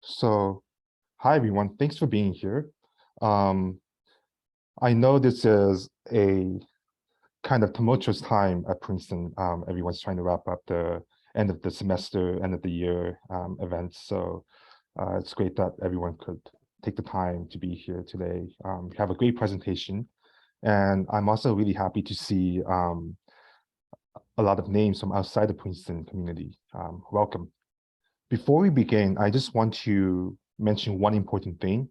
So, hi everyone, thanks for being here. Um, I know this is a kind of tumultuous time at Princeton. Everyone's trying to wrap up the end of the semester, end of the year events. So it's great that everyone could take the time to be here today. We have a great presentation, and I'm also really happy to see a lot of names from outside the Princeton community. Welcome. Before we begin, I just want to mention one important thing.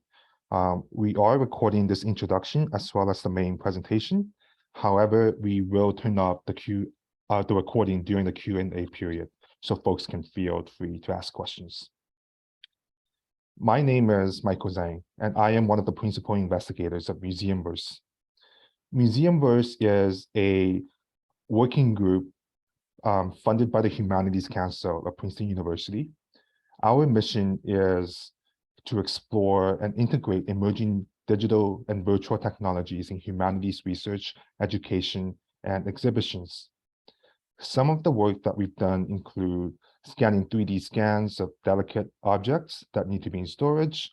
We are recording this introduction as well as the main presentation. However, we will turn off the recording during the Q&A period, so folks can feel free to ask questions. My name is Michael Zhang, and I am one of the principal investigators of Museumverse. Museumverse is a working group funded by the Humanities Council of Princeton University. Our mission is to explore and integrate emerging digital and virtual technologies in humanities research, education, and exhibitions. Some of the work that we've done include scanning 3D scans of delicate objects that need to be in storage,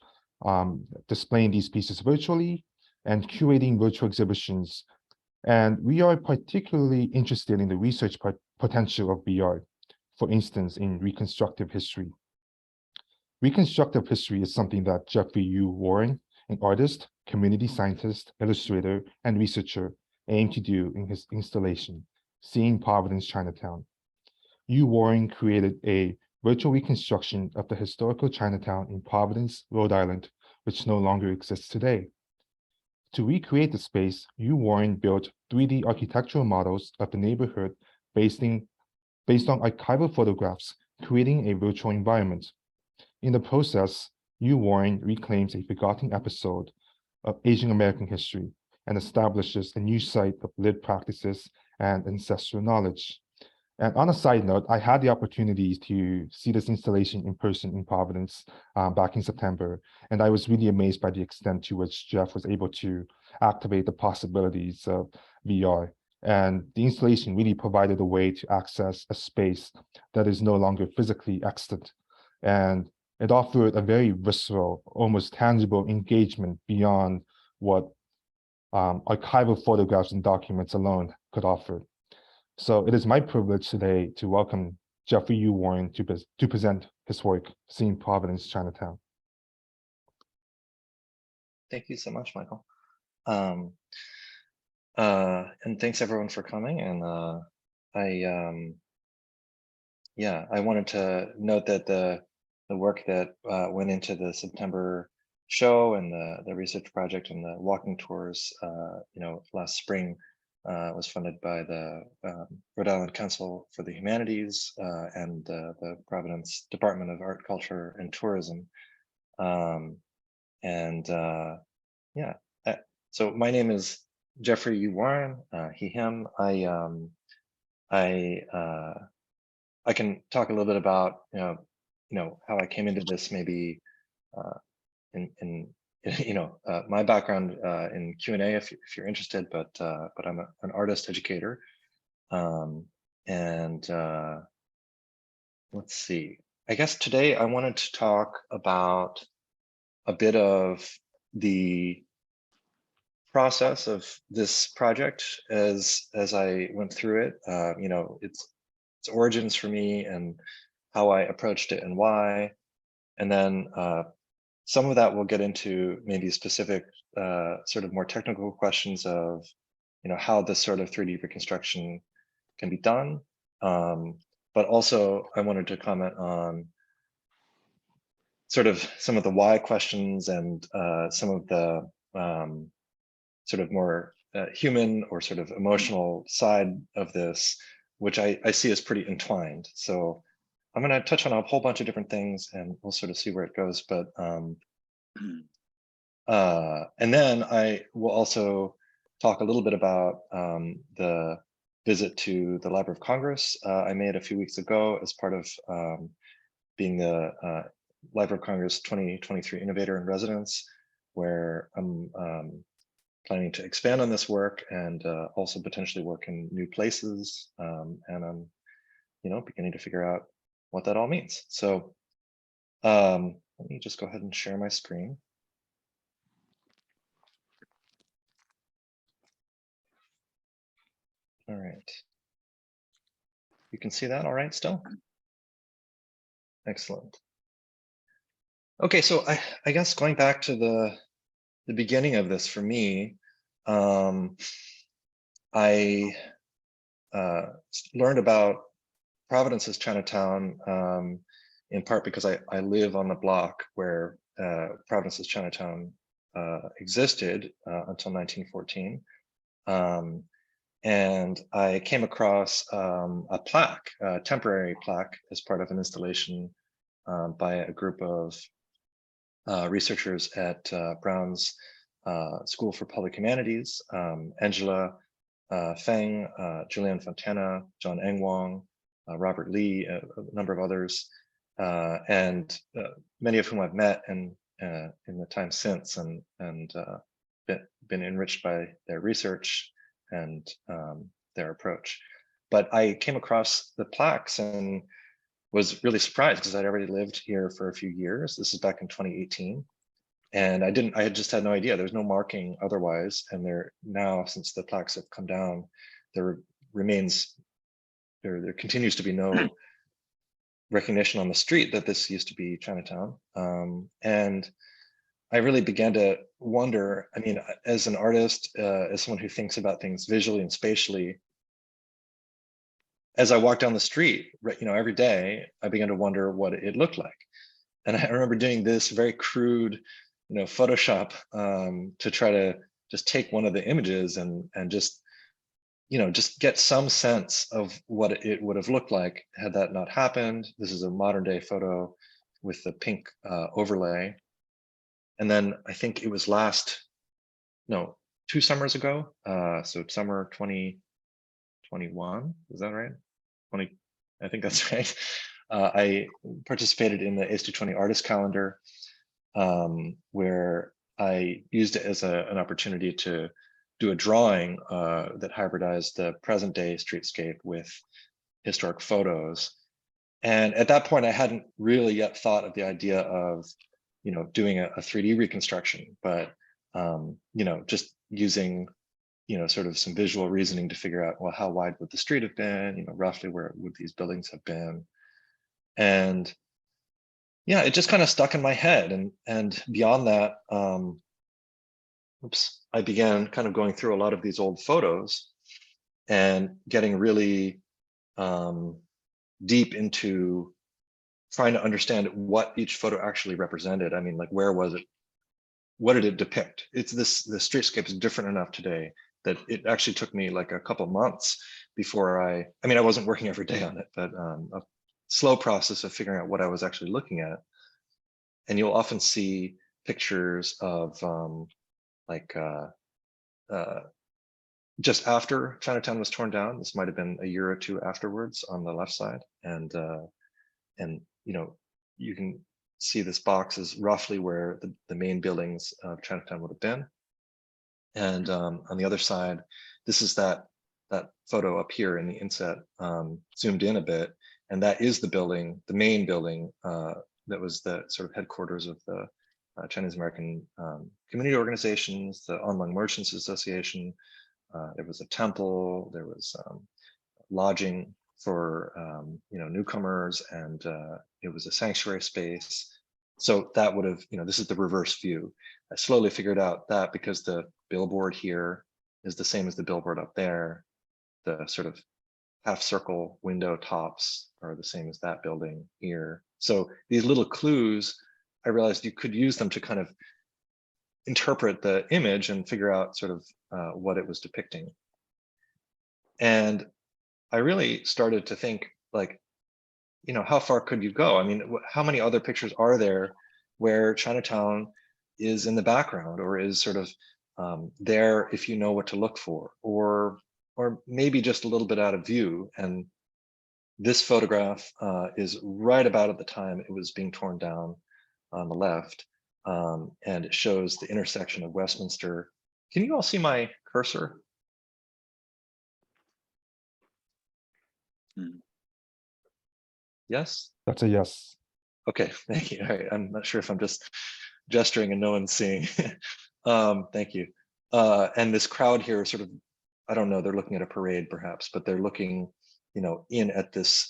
displaying these pieces virtually, and curating virtual exhibitions. And we are particularly interested in the research potential of VR, for instance, in reconstructive history. Reconstructive history is something that Jeffrey U. Warren, an artist, community scientist, illustrator, and researcher, aimed to do in his installation, Seeing Providence Chinatown. U. Warren created a virtual reconstruction of the historical Chinatown in Providence, Rhode Island, which no longer exists today. To recreate the space, U. Warren built 3D architectural models of the neighborhood based on archival photographs, creating a virtual environment. In the process, U. Warren reclaims a forgotten episode of Asian American history and establishes a new site of lived practices and ancestral knowledge. And on a side note, I had the opportunity to see this installation in person in Providence back in September, and I was really amazed by the extent to which Jeff was able to activate the possibilities of VR. And the installation really provided a way to access a space that is no longer physically extant. And it offered a very visceral, almost tangible engagement beyond what archival photographs and documents alone could offer. So it is my privilege today to welcome Jeffrey U. Warren to present his work, Seeing Providence Chinatown. Thank you so much, Michael. And thanks everyone for coming. And I wanted to note that the work that went into the September show and the research project and the walking tours, last spring was funded by the Rhode Island Council for the Humanities and the Providence Department of Art, Culture, and Tourism. So my name is Jeffrey U. Warren, he, him. I can talk a little bit about how I came into this, maybe in my background in Q&A if you're interested, but I'm an artist educator, let's see. I guess today I wanted to talk about a bit of the process of this project as I went through it. Its origins for me and how I approached it and why. And then some of that we'll get into maybe specific sort of more technical questions of how this sort of 3D reconstruction can be done. But also I wanted to comment on sort of some of the why questions and some of the sort of more human or sort of emotional side of this, which I see as pretty entwined. So I'm going to touch on a whole bunch of different things and we'll sort of see where it goes. But and then I will also talk a little bit about the visit to the Library of Congress I made a few weeks ago as part of being the Library of Congress 2023 Innovator in Residence, where I'm planning to expand on this work and also potentially work in new places. And I'm, beginning to figure out what that all means. So let me just go ahead and share my screen. All right. You can see that all right still? Excellent. Okay, so I guess going back to the beginning of this for me, I learned about Providence's Chinatown in part because I live on the block where Providence's Chinatown existed until 1914. And I came across a plaque, a temporary plaque, as part of an installation by a group of researchers at Brown's School for Public Humanities, Angela Feng, Julian Fontana, John Engwang, Robert Lee, a number of others, and many of whom I've met in the time since, and been enriched by their research and their approach. But I came across the plaques and was really surprised because I'd already lived here for a few years. This is back in 2018. And I had just had no idea. There's no marking otherwise. And there now, since the plaques have come down, there continues to be no recognition on the street that this used to be Chinatown. And I really began to wonder, I mean, as an artist, as someone who thinks about things visually and spatially, as I walked down the street, every day, I began to wonder what it looked like. And I remember doing this very crude, Photoshop to try to just take one of the images and just get some sense of what it would have looked like had that not happened. This is a modern day photo with the pink overlay. And then I think it was 2 summers ago. So summer 2021, is that right? I think that's right. I participated in the ACE220 artist calendar, where I used it as an opportunity to do a drawing that hybridized the present day streetscape with historic photos. And at that point, I hadn't really yet thought of the idea of, doing a 3D reconstruction, but, just using, sort of some visual reasoning to figure out, well, how wide would the street have been, roughly where would these buildings have been? And yeah, it just kind of stuck in my head. And beyond that, I began kind of going through a lot of these old photos and getting really deep into trying to understand what each photo actually represented. I mean, like, where was it? What did it depict? The streetscape is different enough today that it actually took me like a couple months before I wasn't working every day on it, but a slow process of figuring out what I was actually looking at. And you'll often see pictures of just after Chinatown was torn down. This might have been a year or two afterwards on the left side. And you can see this box is roughly where the main buildings of Chinatown would have been. And on the other side, this is that photo up here in the inset, zoomed in a bit. And that is the building, the main building, that was the sort of headquarters of the Chinese American community organizations, the Online Merchants Association. There was a temple, there was lodging for newcomers, and it was a sanctuary space. So that would have, this is the reverse view. I slowly figured out that because the billboard here is the same as the billboard up there, the sort of half circle window tops are the same as that building here. So these little clues, I realized you could use them to kind of interpret the image and figure out sort of what it was depicting. And I really started to think, like, how far could you go? I mean, how many other pictures are there where Chinatown is in the background, or is sort of there if you know what to look for, or maybe just a little bit out of view? And this photograph is right about at the time it was being torn down on the left, and it shows the intersection of Westminster. Can you all see my cursor? Yes? That's a yes. Okay, thank you. All right, I'm not sure if I'm just gesturing and no one's seeing. Thank you. And this crowd here sort of, I don't know, they're looking at a parade perhaps, but they're looking, in at this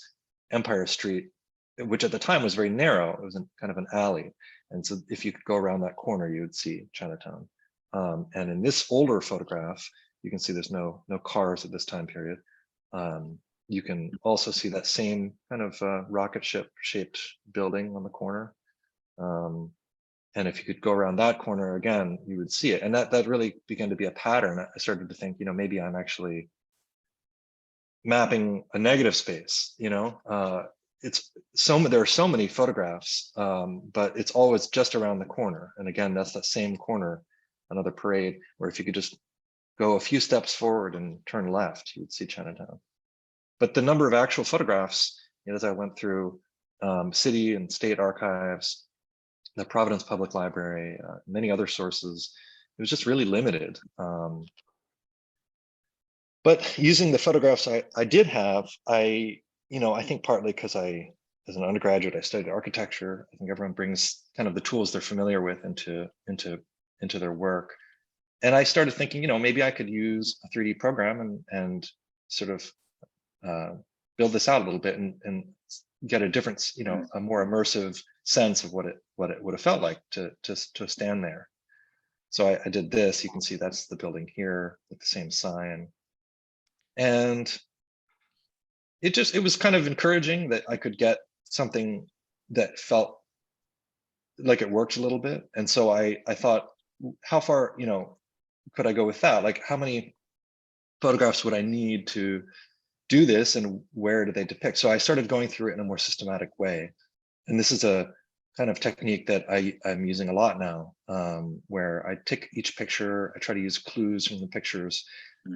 Empire Street, which at the time was very narrow. It was kind of an alley. And so if you could go around that corner, you would see Chinatown. And in this older photograph, you can see there's no cars at this time period. You can also see that same kind of rocket ship shaped building on the corner. And if you could go around that corner again, you would see it. And that really began to be a pattern. I started to think, maybe I'm actually mapping a negative space, there are so many photographs, but it's always just around the corner. And again, that's that same corner, another parade, where if you could just go a few steps forward and turn left, you would see Chinatown. But the number of actual photographs, as I went through city and state archives, the Providence Public Library, many other sources, it was just really limited. But using the photographs I did have, I think partly because as an undergraduate, I studied architecture. I think everyone brings kind of the tools they're familiar with into their work. And I started thinking, maybe I could use a 3D program and sort of build this out a little bit and get a different, a more immersive sense of what it would have felt like to stand there. So I did this. You can see that's the building here with the same sign. And it was kind of encouraging that I could get something that felt like it worked a little bit. And so I thought, how far, could I go with that? Like, how many photographs would I need to do this, and where do they depict? So I started going through it in a more systematic way. And this is a kind of technique that I'm using a lot now, where I take each picture, I try to use clues from the pictures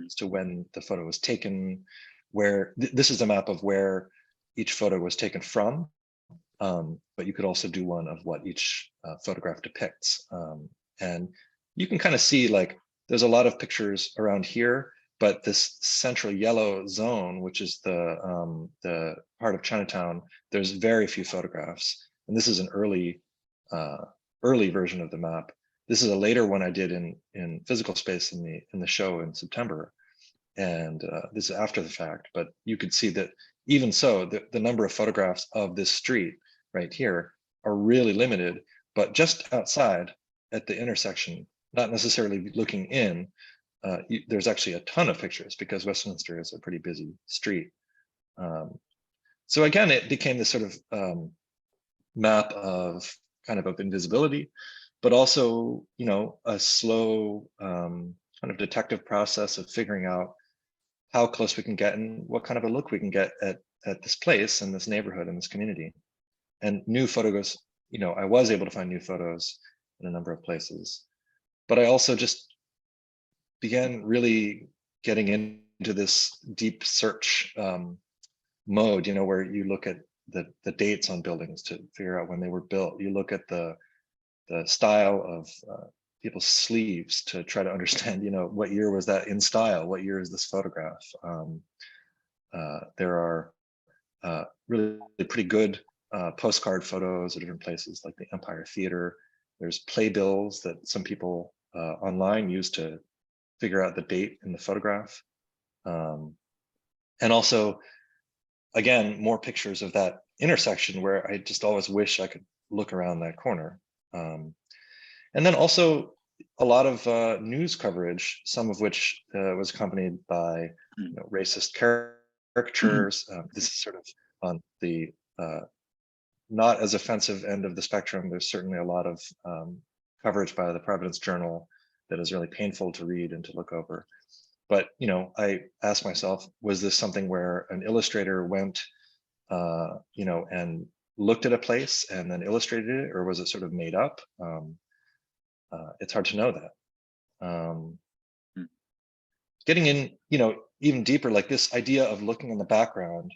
as to when the photo was taken, where this is a map of where each photo was taken from, but you could also do one of what each photograph depicts. And you can kind of see, like, there's a lot of pictures around here, but this central yellow zone, which is the part of Chinatown, there's very few photographs. And this is an early version of the map. This is a later one I did in physical space in the show in September. And this is after the fact, but you could see that even so, the number of photographs of this street right here are really limited, but just outside at the intersection, not necessarily looking in, there's actually a ton of pictures because Westminster is a pretty busy street. So again, it became this sort of map of kind of invisibility, but also, a slow kind of detective process of figuring out how close we can get and what kind of a look we can get at this place and this neighborhood and this community. And new photos, I was able to find new photos in a number of places, but I also just began really getting into this deep search mode, where you look at the dates on buildings to figure out when they were built. You look at the style of people's sleeves to try to understand, what year was that in style? What year is this photograph? There are really pretty good postcard photos of different places like the Empire Theater. There's playbills that some people online use to figure out the date in the photograph. And also, again, more pictures of that intersection where I just always wish I could look around that corner. And then also a lot of news coverage, some of which was accompanied by racist caricatures. This is sort of on the not as offensive end of the spectrum. There's certainly a lot of coverage by the Providence Journal that is really painful to read and to look over. But I asked myself, was this something where an illustrator went, and looked at a place and then illustrated it, or was it sort of made up? It's hard to know that. Getting in, even deeper, like this idea of looking in the background,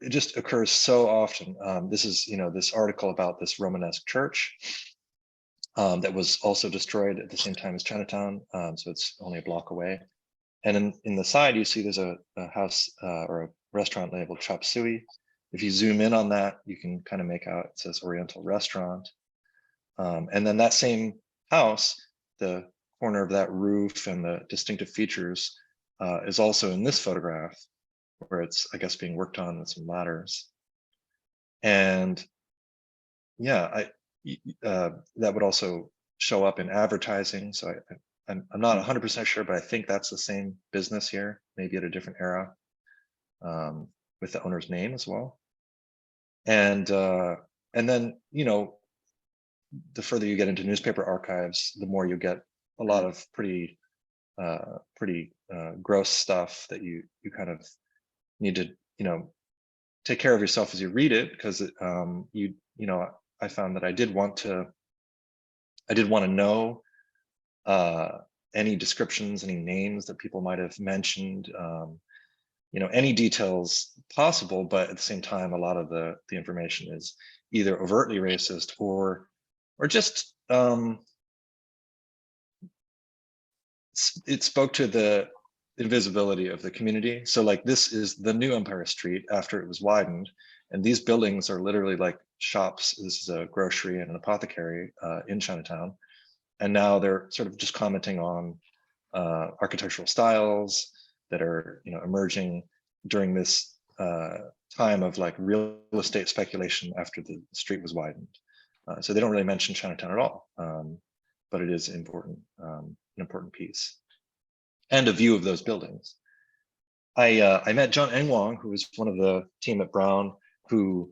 it just occurs so often. This is, this article about this Romanesque church that was also destroyed at the same time as Chinatown. So it's only a block away. And in the side, you see there's a house or a restaurant labeled Chop Suey. If you zoom in on that, you can kind of make out it says Oriental Restaurant. And then that same house, the corner of that roof and the distinctive features is also in this photograph, where it's, I guess, being worked on with some ladders. And yeah, that would also show up in advertising. So I'm not 100% sure, but I think that's the same business here, maybe at a different era, with the owner's name as well. And then, you know, the further you get into newspaper archives, the more you get a lot of pretty gross stuff that you kind of need to, you know, take care of yourself as you read it, because you know, I found that I did want to know any descriptions, any names that people might have mentioned, you know, any details possible, but at the same time, a lot of the information is either overtly racist or just it spoke to the invisibility of the community. So like, this is the new Empire Street after it was widened, and these buildings are literally like shops. This is a grocery and an apothecary in Chinatown, and now they're sort of just commenting on architectural styles that are, you know, emerging during this time of like real estate speculation after the street was widened. So they don't really mention Chinatown at all, but it is important, an important piece, and a view of those buildings. I met John Engwang, who was one of the team at Brown, who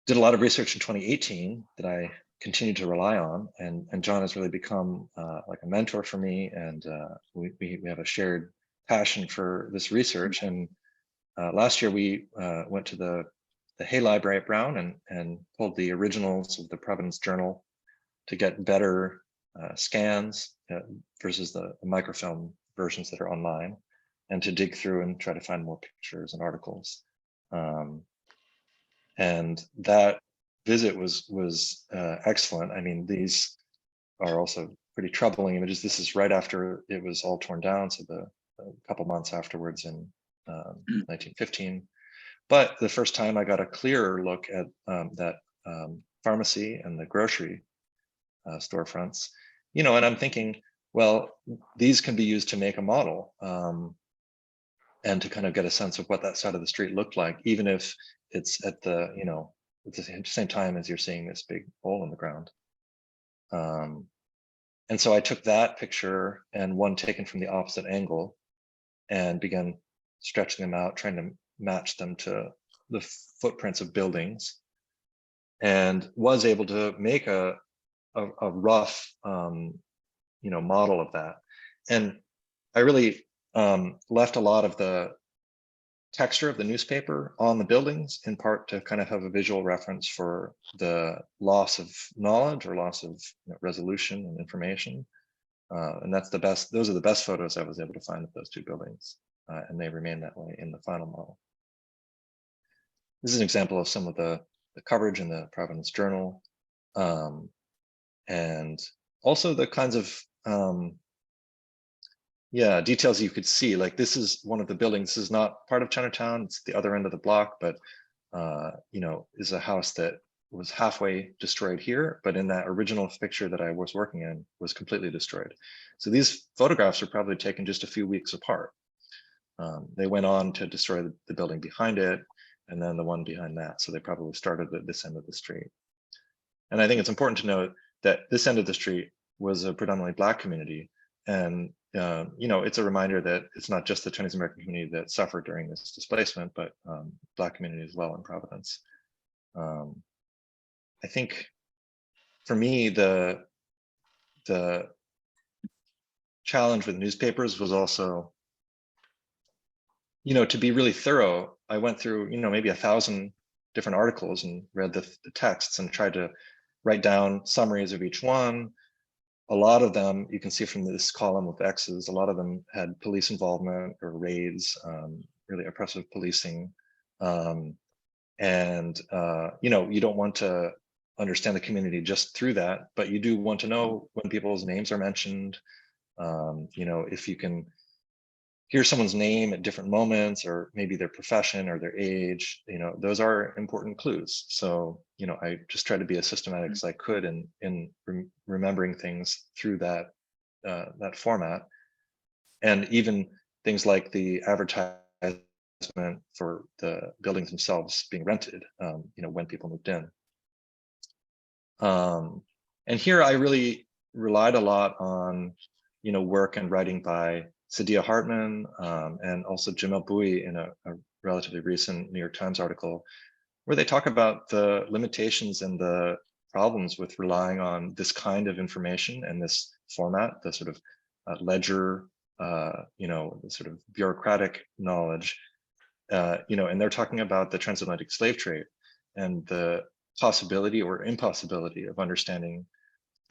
did a lot of research in 2018 that I continue to rely on, and John has really become like a mentor for me, and we have a shared passion for this research. And last year we went to the Hay Library at Brown and pulled the originals of the Providence Journal to get better scans versus the microfilm versions that are online, and to dig through and try to find more pictures and articles. And that visit was excellent. I mean, these are also pretty troubling images. This is right after it was all torn down, so a couple months afterwards in 1915. But the first time I got a clearer look at that pharmacy and the grocery storefronts, you know, and I'm thinking, well, these can be used to make a model, and to kind of get a sense of what that side of the street looked like, even if it's at the, you know, at the same time as you're seeing this big hole in the ground. And so I took that picture and one taken from the opposite angle and began stretching them out, trying to match them to the footprints of buildings, and was able to make a rough, you know, model of that. And I really left a lot of the texture of the newspaper on the buildings, in part to kind of have a visual reference for the loss of knowledge or loss of, you know, resolution and information. And that's the best, those are the best photos I was able to find of those two buildings. And they remain that way in the final model. This is an example of some of the coverage in the Providence Journal. And also the kinds of yeah, details you could see. Like, this is one of the buildings. This is not part of Chinatown. It's the other end of the block, but you know, is a house that was halfway destroyed here, but in that original picture that I was working in was completely destroyed. So these photographs are probably taken just a few weeks apart. They went on to destroy the building behind it, and then the one behind that. So they probably started at this end of the street. And I think it's important to note that this end of the street was a predominantly Black community. And you know, it's a reminder that it's not just the Chinese American community that suffered during this displacement, but Black community as well in Providence. I think for me, the challenge with newspapers was also, you know, to be really thorough. I went through, you know, maybe 1,000 different articles and read the texts and tried to write down summaries of each one. A lot of them, you can see from this column with X's, a lot of them had police involvement or raids, really oppressive policing. And, you know, you don't want to understand the community just through that, but you do want to know when people's names are mentioned. You know, if you can hear someone's name at different moments, or maybe their profession or their age, those are important clues. So, I just try to be as systematic as I could in remembering things through that format. And even things like the advertisement for the buildings themselves being rented, when people moved in. And here I really relied a lot on, work and writing by Sadia Hartman, and also Jamil Boui in a relatively recent New York Times article, where they talk about the limitations and the problems with relying on this kind of information and this format, the sort of ledger, the sort of bureaucratic knowledge, and they're talking about the transatlantic slave trade and the possibility or impossibility of understanding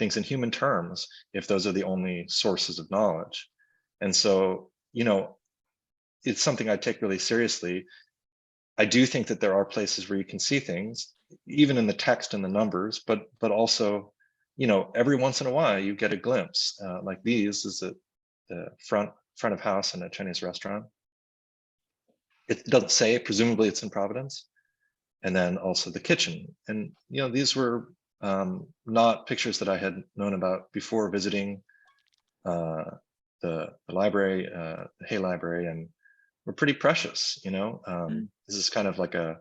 things in human terms if those are the only sources of knowledge. And so, it's something I take really seriously. I do think that there are places where you can see things, even in the text and the numbers, but also, every once in a while you get a glimpse, like these is the front of house in a Chinese restaurant. It doesn't say, presumably it's in Providence. And then also the kitchen. And, these were not pictures that I had known about before visiting the library, the Hay Library, and were pretty precious. This is kind of like a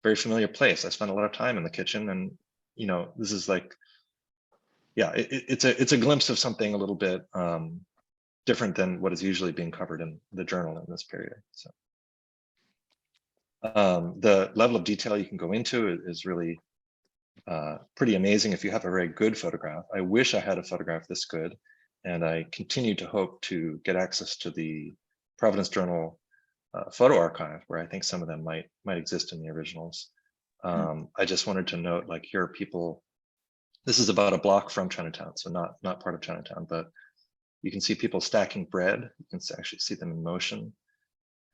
very familiar place. I spent a lot of time in the kitchen, and this is like, yeah, it's a glimpse of something a little bit different than what is usually being covered in the journal in this period. So the level of detail you can go into is really pretty amazing if you have a very good photograph. I wish I had a photograph this good, and I continue to hope to get access to the Providence Journal photo archive, where I think some of them might exist in the originals. I just wanted to note, like, here are people. This is about a block from Chinatown, so not part of Chinatown, but you can see people stacking bread. You can actually see them in motion.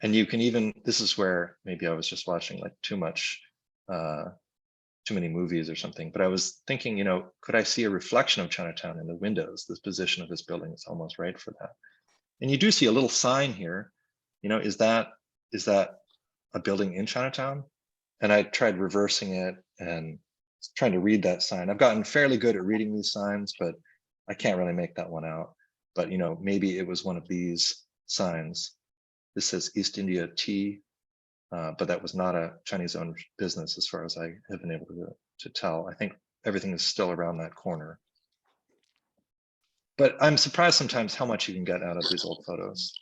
And you can even, this is where maybe I was just watching like too many movies or something, but I was thinking, could I see a reflection of Chinatown in the windows? This position of this building is almost right for that. And you do see a little sign here, is that a building in Chinatown? And I tried reversing it and trying to read that sign. I've gotten fairly good at reading these signs, but I can't really make that one out. But, maybe it was one of these signs. This says East India Tea, but that was not a Chinese-owned business as far as I have been able to tell. I think everything is still around that corner. But I'm surprised sometimes how much you can get out of these old photos.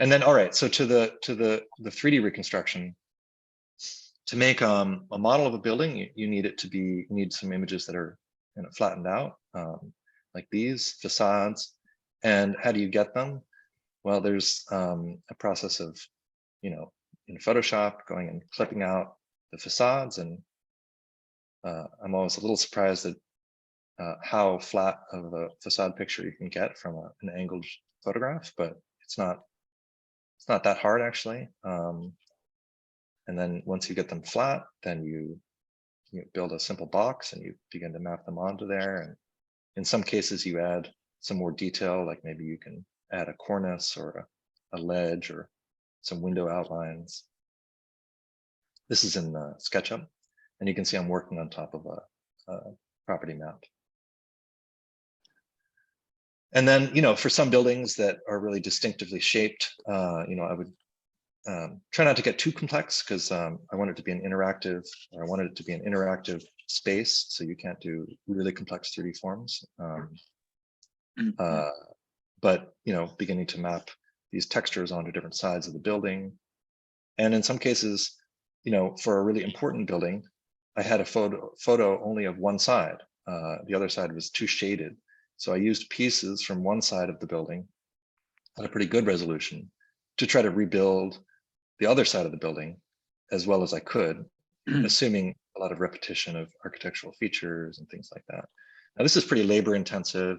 And then, all right, so to the 3D reconstruction, to make a model of a building, you need some images that are flattened out, like these facades. And how do you get them? Well, there's a process of, in Photoshop, going and clipping out the facades. And I'm always a little surprised at how flat of a facade picture you can get from an angled photograph, but it's not that hard actually. And then once you get them flat, then you build a simple box and you begin to map them onto there. And in some cases you add some more detail, like maybe you can add a cornice or a ledge or some window outlines. This is in SketchUp, and you can see I'm working on top of a property map. And then, for some buildings that are really distinctively shaped, I would try not to get too complex, because I want it to be an interactive, or I wanted it to be an interactive space, so you can't do really complex 3D forms. But beginning to map these textures onto different sides of the building. And in some cases, for a really important building, I had a photo only of one side. The other side was too shaded. So I used pieces from one side of the building at a pretty good resolution to try to rebuild the other side of the building as well as I could, assuming a lot of repetition of architectural features and things like that. Now, this is pretty labor intensive,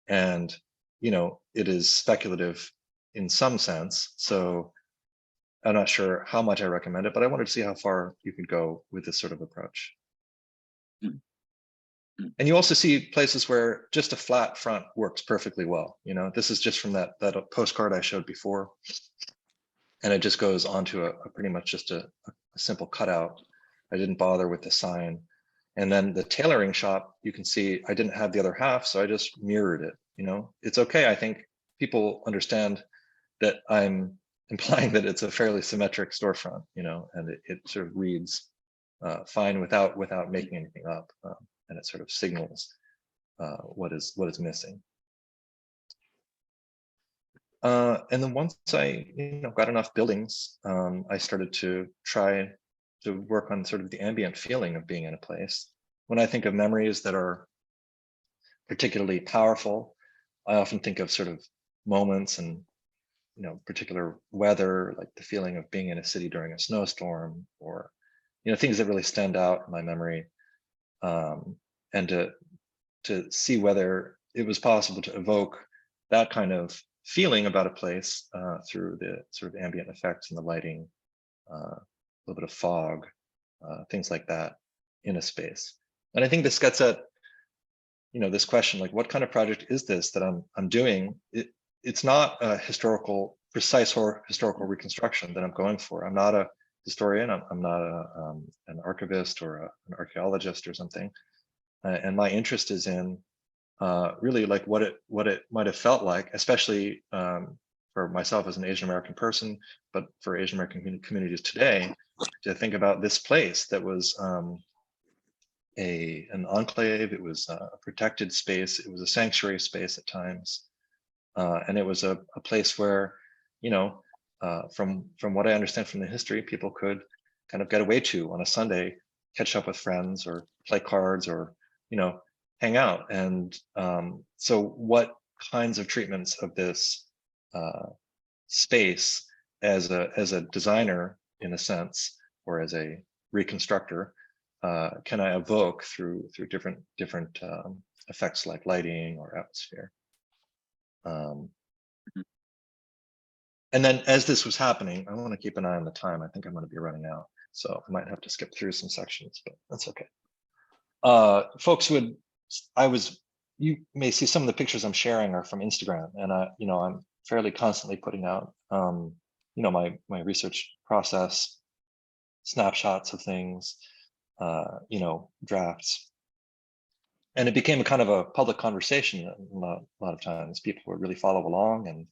and it is speculative in some sense. So I'm not sure how much I recommend it, but I wanted to see how far you could go with this sort of approach. And you also see places where just a flat front works perfectly well. You know, this is just from that postcard I showed before. And it just goes onto a pretty much just a simple cutout. I didn't bother with the sign. And then the tailoring shop, you can see I didn't have the other half, so I just mirrored it. You know, it's okay. I think people understand that I'm implying that it's a fairly symmetric storefront, you know, and it sort of reads fine without making anything up, and it sort of signals what is missing. And then once I got enough buildings, I started to try to work on sort of the ambient feeling of being in a place. When I think of memories that are particularly powerful, I often think of sort of moments and particular weather, like the feeling of being in a city during a snowstorm, or things that really stand out in my memory, and to see whether it was possible to evoke that kind of feeling about a place through the sort of ambient effects and the lighting, a little bit of fog, things like that in a space. And I think this gets at this question, like, what kind of project is this that I'm doing? It's not a precise historical reconstruction that I'm going for. I'm not a historian. I'm not an archivist or an archaeologist or something. And my interest is in really like what it might have felt like, especially for myself as an Asian American person, but for Asian American communities today, to think about this place that was an enclave. It was a protected space. It was a sanctuary space at times. And it was a place where, from what I understand from the history, people could kind of get away to on a Sunday, catch up with friends or play cards or, hang out. And so what kinds of treatments of this space as a designer, in a sense, or as a reconstructor, can I evoke through different effects like lighting or atmosphere? And then as this was happening, I want to keep an eye on the time. I think I'm going to be running out, so I might have to skip through some sections, but that's okay. Folks you may see some of the pictures I'm sharing are from Instagram, and I'm fairly constantly putting out, my research process, snapshots of things, drafts. And it became a kind of a public conversation. A lot of times people would really follow along and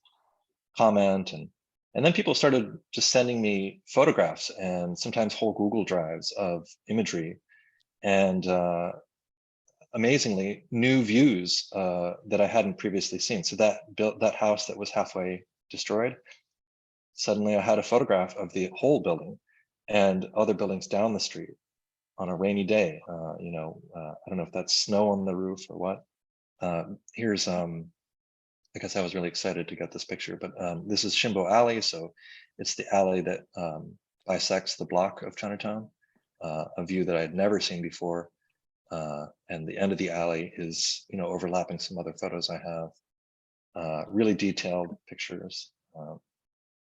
comment, and then people started just sending me photographs and sometimes whole Google Drives of imagery, and amazingly new views that I hadn't previously seen. So that house that was halfway destroyed, suddenly I had a photograph of the whole building and other buildings down the street on a rainy day. I don't know if that's snow on the roof or what. Here's I guess I was really excited to get this picture, but this is Shimbo Alley. So it's the alley that bisects the block of Chinatown, a view that I had never seen before. And the end of the alley is, overlapping some other photos I have, really detailed pictures.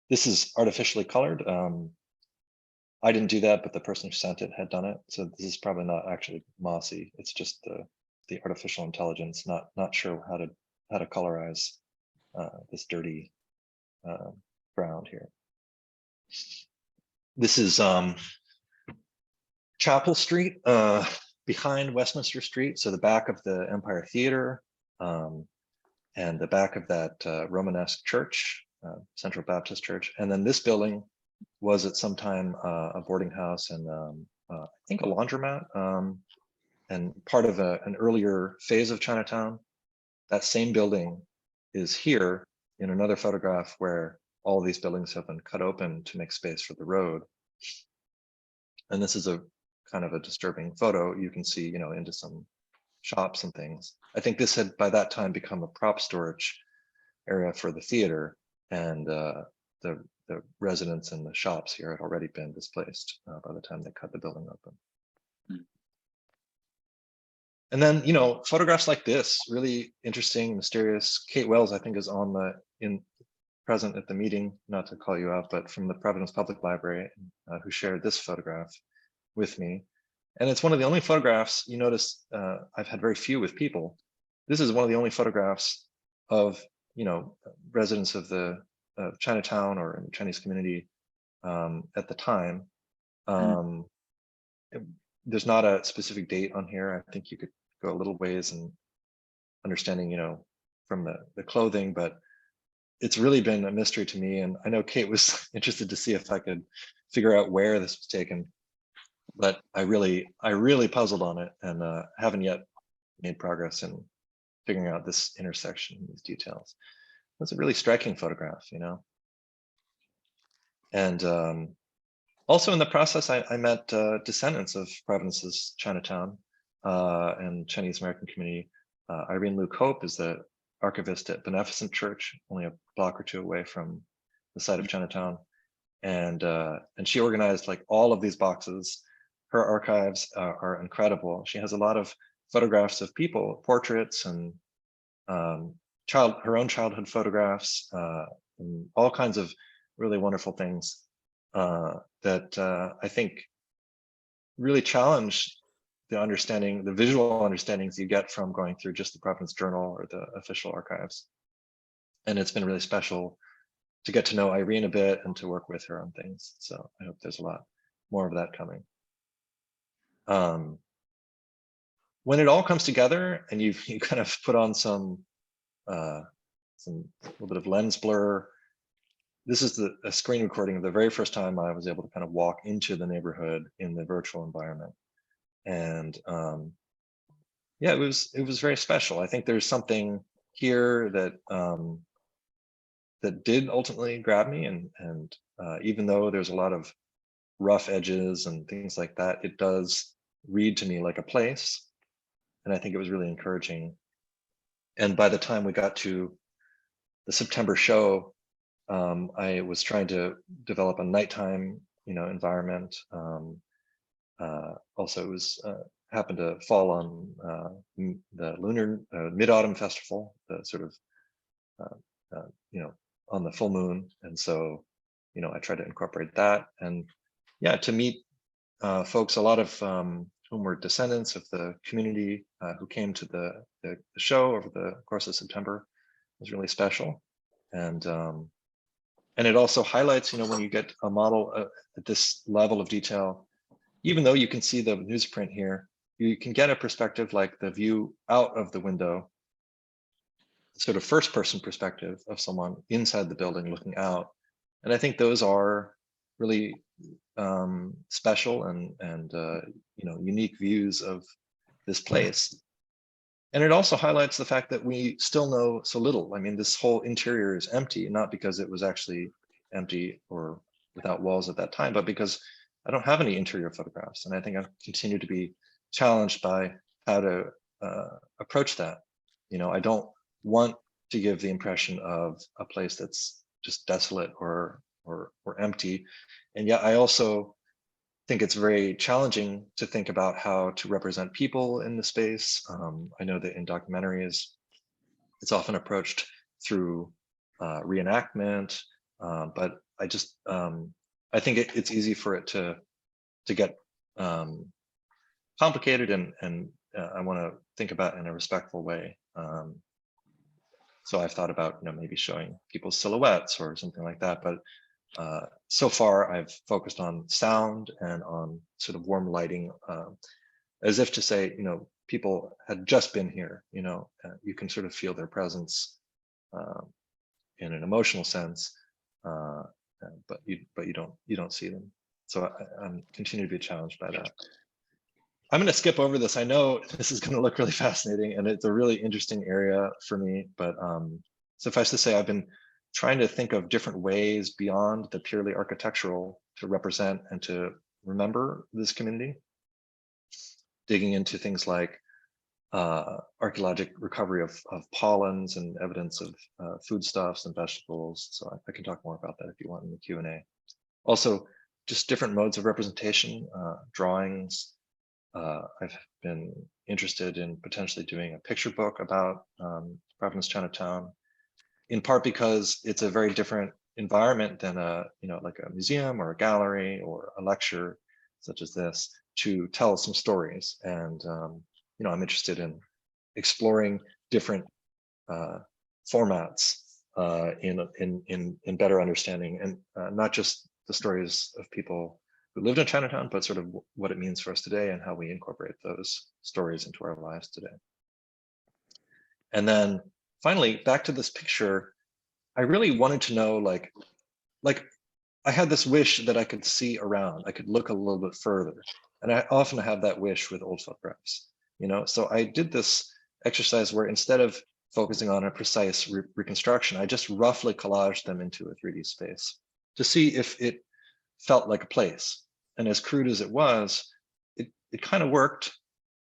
This is artificially colored. I didn't do that, but the person who sent it had done it. So this is probably not actually mossy. It's just the artificial intelligence, not sure how to colorize this dirty ground here. This is Chapel Street, behind Westminster Street. So the back of the Empire Theater, and the back of that Romanesque church, Central Baptist Church. And then this building was at some time a boarding house and I think a laundromat, and part of an earlier phase of Chinatown. That same building is here in another photograph where all of these buildings have been cut open to make space for the road. And this is a kind of a disturbing photo. You can see, into some shops and things. I think this had by that time become a prop storage area for the theater, and the residents and the shops here had already been displaced by the time they cut the building open. And then, photographs like this, really interesting, mysterious. Kate Wells, I think, is present at the meeting, not to call you out, but from the Providence Public Library, who shared this photograph with me. And it's one of the only photographs, you notice, I've had very few with people. This is one of the only photographs of, residents of the Chinatown or in the Chinese community at the time. Um, it- there's not a specific date on here. I think you could go a little ways in understanding, from the clothing, but it's really been a mystery to me. And I know Kate was interested to see if I could figure out where this was taken, but I really puzzled on it, and haven't yet made progress in figuring out this intersection, these details. It's a really striking photograph, And also in the process, I met descendants of Providence's Chinatown and Chinese American community. Irene Luke Hope is the archivist at Beneficent Church, only a block or two away from the site of Chinatown. And she organized like all of these boxes. Her archives are incredible. She has a lot of photographs of people, portraits, and her own childhood photographs, and all kinds of really wonderful things that I think really challenge the visual understandings you get from going through just the Providence Journal or the official archives. And it's been really special to get to know Irene a bit and to work with her on things. So I hope there's a lot more of that coming. When it all comes together and you kind of put on some little bit of lens blur, this is a screen recording of the very first time I was able to kind of walk into the neighborhood in the virtual environment. And yeah, it was very special. I think there's something here that that did ultimately grab me, and even though there's a lot of rough edges and things like that, it does read to me like a place. And I think it was really encouraging. And by the time we got to the September show, I was trying to develop a nighttime, environment. Also, it was happened to fall on the lunar Mid-Autumn Festival, the sort of on the full moon, and so I tried to incorporate that, and yeah, to meet folks, a lot of whom were descendants of the community who came to the show over the course of September was really special, and it also highlights, when you get a model at this level of detail, even though you can see the newsprint here, you can get a perspective like the view out of the window, sort of first person perspective of someone inside the building looking out. And I think those are really special and unique views of this place. And it also highlights the fact that we still know so little. I mean, this whole interior is empty, not because it was actually empty or without walls at that time, but because I don't have any interior photographs. And I think I've continued to be challenged by how to approach that. I don't want to give the impression of a place that's just desolate or empty. And yet I also think it's very challenging to think about how to represent people in the space. I know that in documentaries, it's often approached through reenactment, but I think it's easy for it to get complicated, and I want to think about it in a respectful way. So I've thought about maybe showing people's silhouettes or something like that, but so far I've focused on sound and on sort of warm lighting, as if to say, people had just been here, you can sort of feel their presence in an emotional sense, but you don't see them. So I'm continue to be challenged by that. I'm going to skip over this. I know this is going to look really fascinating, and it's a really interesting area for me, but suffice to say, I've been trying to think of different ways beyond the purely architectural to represent and to remember this community, digging into things like archaeologic recovery of pollens and evidence of foodstuffs and vegetables. So I can talk more about that if you want in the Q&A. Also, just different modes of representation, drawings. I've been interested in potentially doing a picture book about Providence Chinatown, in part because it's a very different environment than like a museum or a gallery or a lecture such as this. to tell some stories. And I'm interested in exploring different formats in better understanding, and not just the stories of people who lived in Chinatown, but sort of what it means for us today and how we incorporate those stories into our lives today. And then finally, back to this picture, I really wanted to know, like I had this wish that I could see around, I could look a little bit further. And I often have that wish with old photographs, so I did this exercise where instead of focusing on a precise reconstruction, I just roughly collaged them into a 3D space to see if it felt like a place. And as crude as it was, it kind of worked.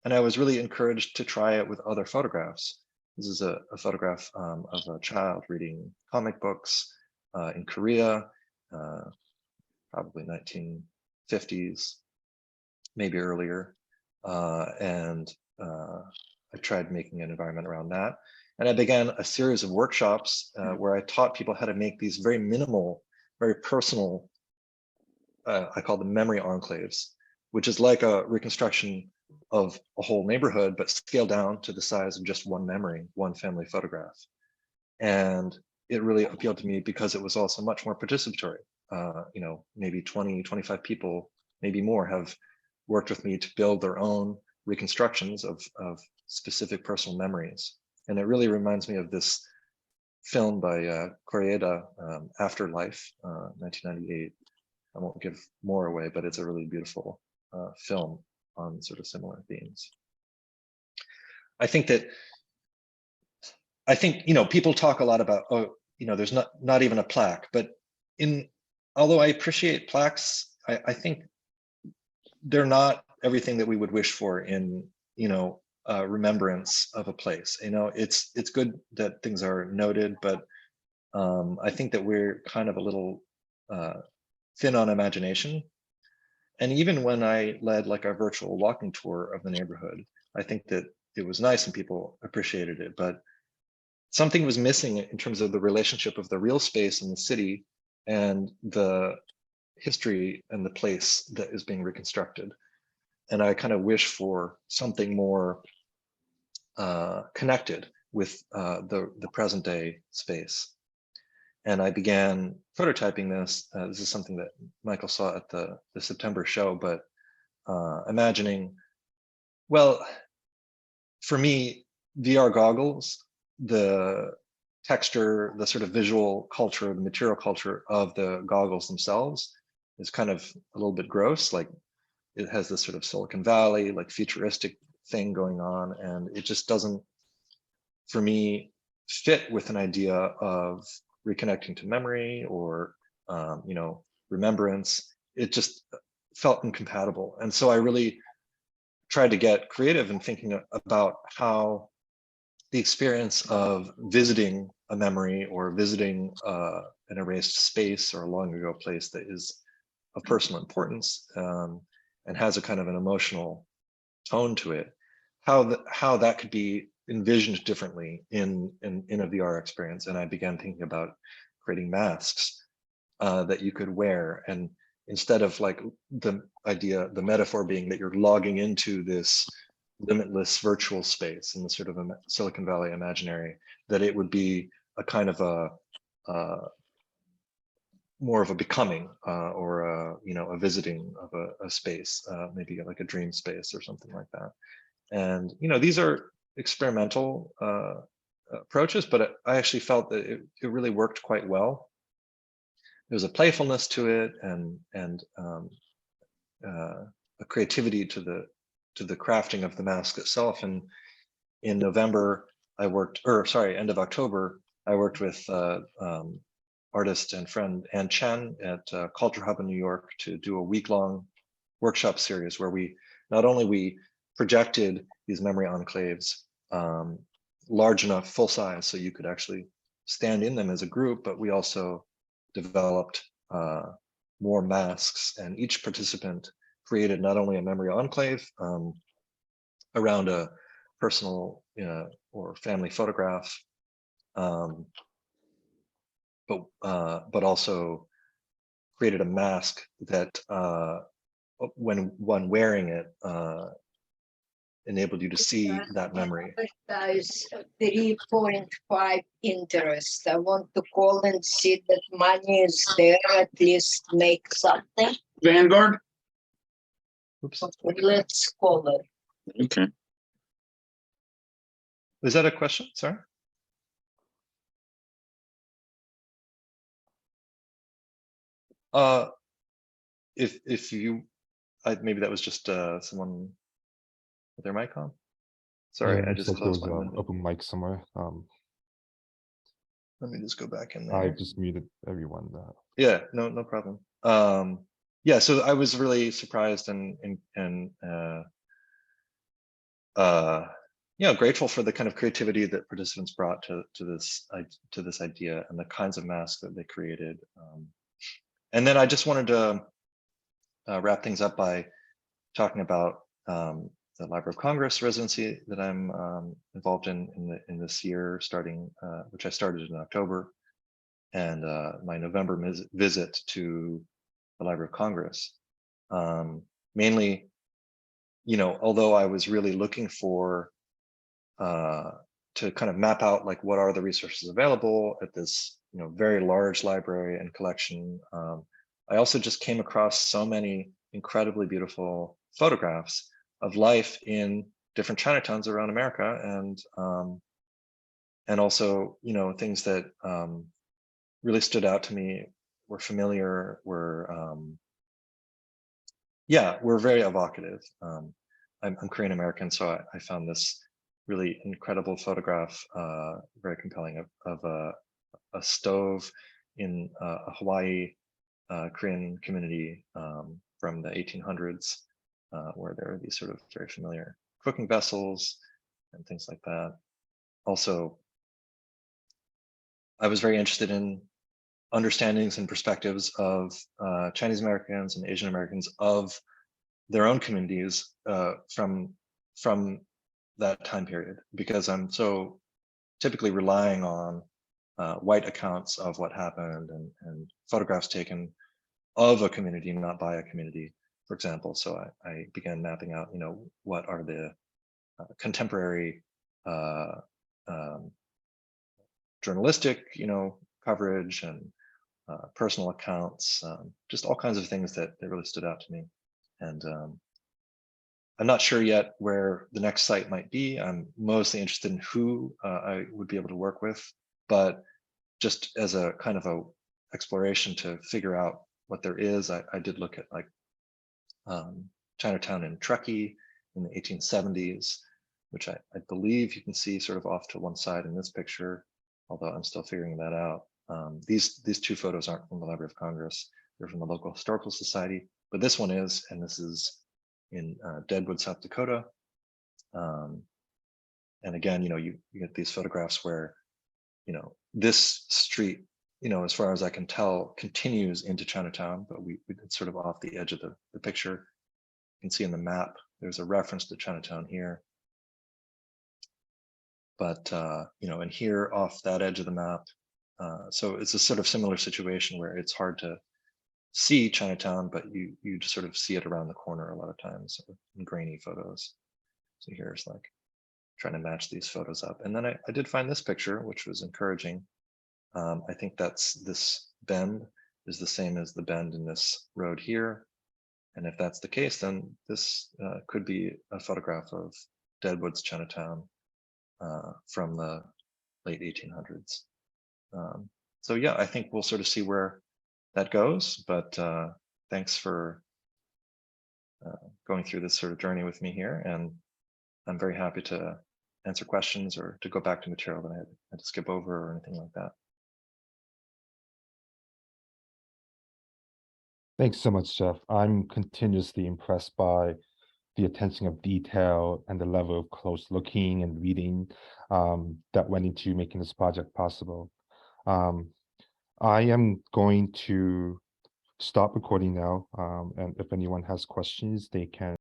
And I was really encouraged to try it with other photographs. This is a photograph of a child reading comic books in Korea, probably 1950s, maybe earlier. And I tried making an environment around that. And I began a series of workshops where I taught people how to make these very minimal, very personal, I call them memory enclaves, which is like a reconstruction of a whole neighborhood, but scaled down to the size of just one memory, one family photograph. And it really appealed to me because it was also much more participatory. Maybe 20, 25 people, maybe more, have worked with me to build their own reconstructions of specific personal memories. And it really reminds me of this film by Koreeda, Afterlife, 1998. I won't give more away, but it's a really beautiful film on sort of similar themes. I think people talk a lot about, there's not even a plaque, but although I appreciate plaques, I think they're not everything that we would wish for in remembrance of a place. It's good that things are noted, but I think that we're kind of a little thin on imagination. And even when I led like a virtual walking tour of the neighborhood, I think that it was nice and people appreciated it, but something was missing in terms of the relationship of the real space in the city and the history and the place that is being reconstructed. And I kind of wish for something more connected with the present day space. And I began prototyping this. This is something that Michael saw at the September show, but imagining, well, for me, VR goggles, the texture, the sort of visual culture, the material culture of the goggles themselves is kind of a little bit gross. Like it has this sort of Silicon Valley, like futuristic thing going on. And it just doesn't, for me, fit with an idea of reconnecting to memory or, remembrance. It just felt incompatible. And so I really tried to get creative in thinking about how the experience of visiting a memory or visiting an erased space or a long ago place that is of personal importance and has a kind of an emotional tone to it, how that could be envisioned differently in a VR experience. And I began thinking about creating masks that you could wear. And instead of like the metaphor being that you're logging into this limitless virtual space in the sort of a Silicon Valley imaginary, that it would be a kind of a more of a becoming or a visiting of a space, maybe like a dream space or something like that. And these are experimental approaches, but I actually felt that it really worked quite well. There's a playfulness to it and a creativity to the crafting of the mask itself. And in November, end of October, I worked with artist and friend Ann Chen at Culture Hub in New York to do a week-long workshop series where we projected these memory enclaves large enough, full size, so you could actually stand in them as a group, but we also developed more masks, and each participant created not only a memory enclave around a personal or family photograph, but also created a mask that when one wearing it enabled you to see that memory. Advertise 3.5 interest. I want to call and see that money is there, at least make something. Vanguard? Oops. Let's call it. Okay. Is that a question? Sorry. If you, maybe that was just someone with their mic on. Sorry, Yeah, I looks just like there closed was my an window. open mic somewhere. Let me just go back in I there. just muted everyone. Yeah, no problem. Yeah, so I was really surprised and you know, grateful for the kind of creativity that participants brought to this idea and the kinds of masks that they created. And then I just wanted to wrap things up by talking about the Library of Congress residency that I'm involved in this year, starting which I started in October, and my November visit to the Library of Congress. Mainly, you know, although I was really looking for to kind of map out like what are the resources available at this, you know, very large library and collection. I also just came across so many incredibly beautiful photographs of life in different Chinatowns around America, and also, you know, things that really stood out to me, were familiar, were yeah, were very evocative. I'm Korean American, so I found this really incredible photograph, very compelling, of a stove in a Hawaii Korean community from the 1800s, where there are these sort of very familiar cooking vessels and things like that. Also, I was very interested in understandings and perspectives of Chinese Americans and Asian Americans of their own communities from that time period, because I'm so typically relying on white accounts of what happened and photographs taken of a community, not by a community, for example. So I began mapping out, you know, what are the contemporary journalistic, you know, coverage and personal accounts, just all kinds of things that really stood out to me. And I'm not sure yet where the next site might be. I'm mostly interested in who I would be able to work with, but just as a kind of a exploration to figure out what there is, I did look at like Chinatown in Truckee in the 1870s, which I believe you can see sort of off to one side in this picture, although I'm still figuring that out. These two photos aren't from the Library of Congress, they're from the local historical society, but this one is, and this is in Deadwood, South Dakota. And again, you know, you get these photographs where, you know, this street, you know, as far as I can tell, continues into Chinatown, but it's sort of off the edge of the picture. You can see in the map, there's a reference to Chinatown here. But, you know, and here off that edge of the map, so it's a sort of similar situation where it's hard to see Chinatown, but you just sort of see it around the corner a lot of times in grainy photos. So here's like trying to match these photos up. And then I did find this picture, which was encouraging. I think that's this bend is the same as the bend in this road here. And if that's the case, then this could be a photograph of Deadwood's Chinatown from the late 1800s. So yeah, I think we'll sort of see where that goes, but thanks for going through this sort of journey with me here. And I'm very happy to answer questions or to go back to material that I had to skip over or anything like that. Thanks so much, Jeff. I'm continuously impressed by the attention of detail and the level of close looking and reading that went into making this project possible. I am going to stop recording now, and if anyone has questions, they can